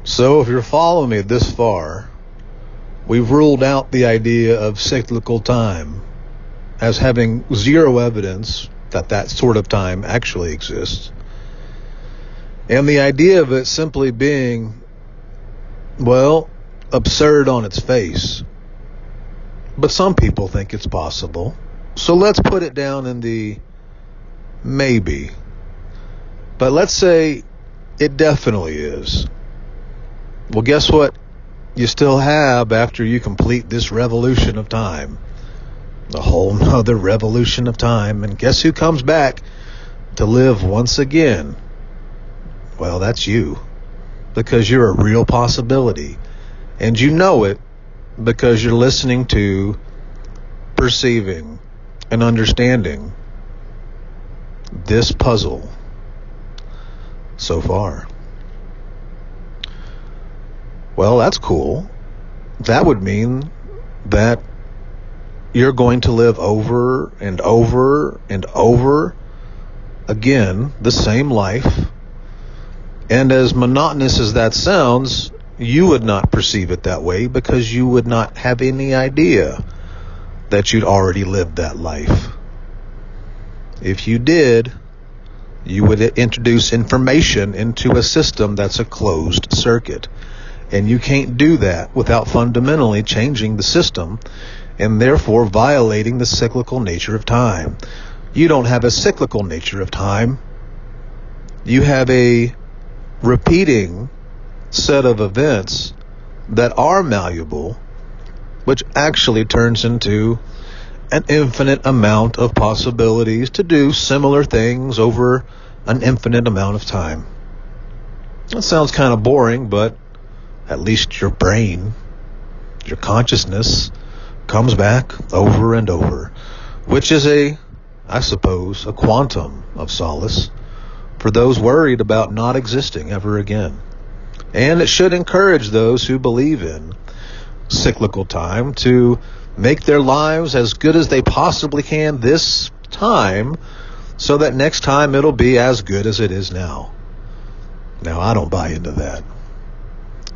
So if you're following me this far, we've ruled out the idea of cyclical time as having zero evidence that that sort of time actually exists. And the idea of it simply being, well, absurd on its face. But some people think it's possible. So let's put it down in the maybe. But let's say it definitely is. Well, guess what you still have after you complete this revolution of time? A whole nother revolution of time. And guess who comes back to live once again? Well, that's you. Because you're a real possibility. And you know it because you're listening to, perceiving, and understanding this puzzle so far. Well, that's cool. That would mean that you're going to live over and over and over again the same life. And as monotonous as that sounds, you would not perceive it that way because you would not have any idea that you'd already lived that life. If you did, you would introduce information into a system that's a closed circuit. And you can't do that without fundamentally changing the system and therefore violating the cyclical nature of time. You don't have a cyclical nature of time. You have a repeating set of events that are malleable, which actually turns into an infinite amount of possibilities to do similar things over an infinite amount of time. That sounds kind of boring, but at least your brain, your consciousness, comes back over and over, which is I suppose, a quantum of solace for those worried about not existing ever again. And it should encourage those who believe in cyclical time to make their lives as good as they possibly can this time, so that next time it'll be as good as it is now. Now, I don't buy into that.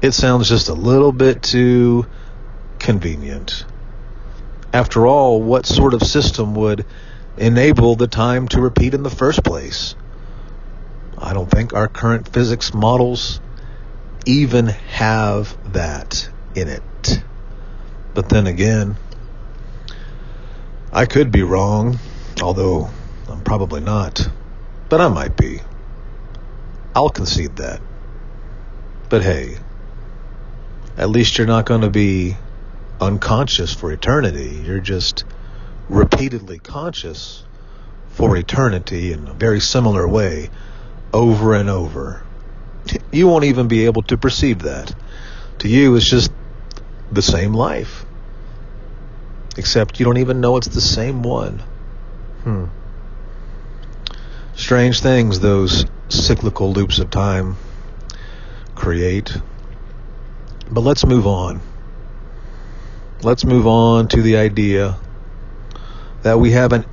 It sounds just a little bit too convenient. After all, what sort of system would enable the time to repeat in the first place? I don't think our current physics models even have that in it. But then again, I could be wrong, although I'm probably not. But I might be. I'll concede that. But hey, at least you're not going to be unconscious for eternity. You're just repeatedly conscious for eternity in a very similar way, over and over. You won't even be able to perceive that. To you, it's just the same life. Except you don't even know it's the same one. Strange things those cyclical loops of time create. But let's move on. Let's move on to the idea that we have an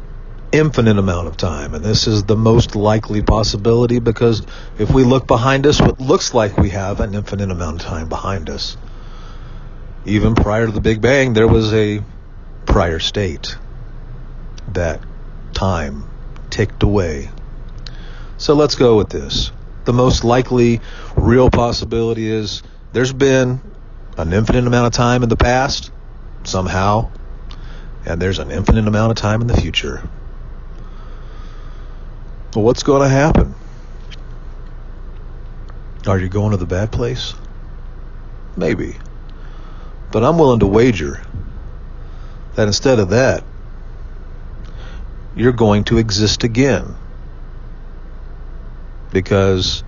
infinite amount of time. And this is the most likely possibility, because if we look behind us, what looks like we have an infinite amount of time behind us. Even prior to the Big Bang, there was a prior state that time ticked away. So let's go with this. The most likely real possibility is there's been an infinite amount of time in the past, somehow, and there's an infinite amount of time in the future. Well, what's going to happen? Are you going to the bad place? Maybe. But I'm willing to wager that instead of that, you're going to exist again. Because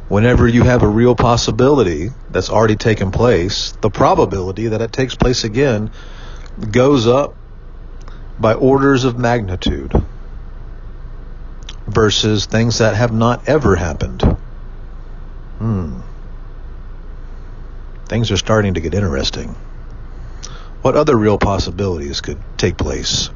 whenever you have a real possibility that's already taken place, the probability that it takes place again goes up by orders of magnitude versus things that have not ever happened. Things are starting to get interesting. What other real possibilities could take place?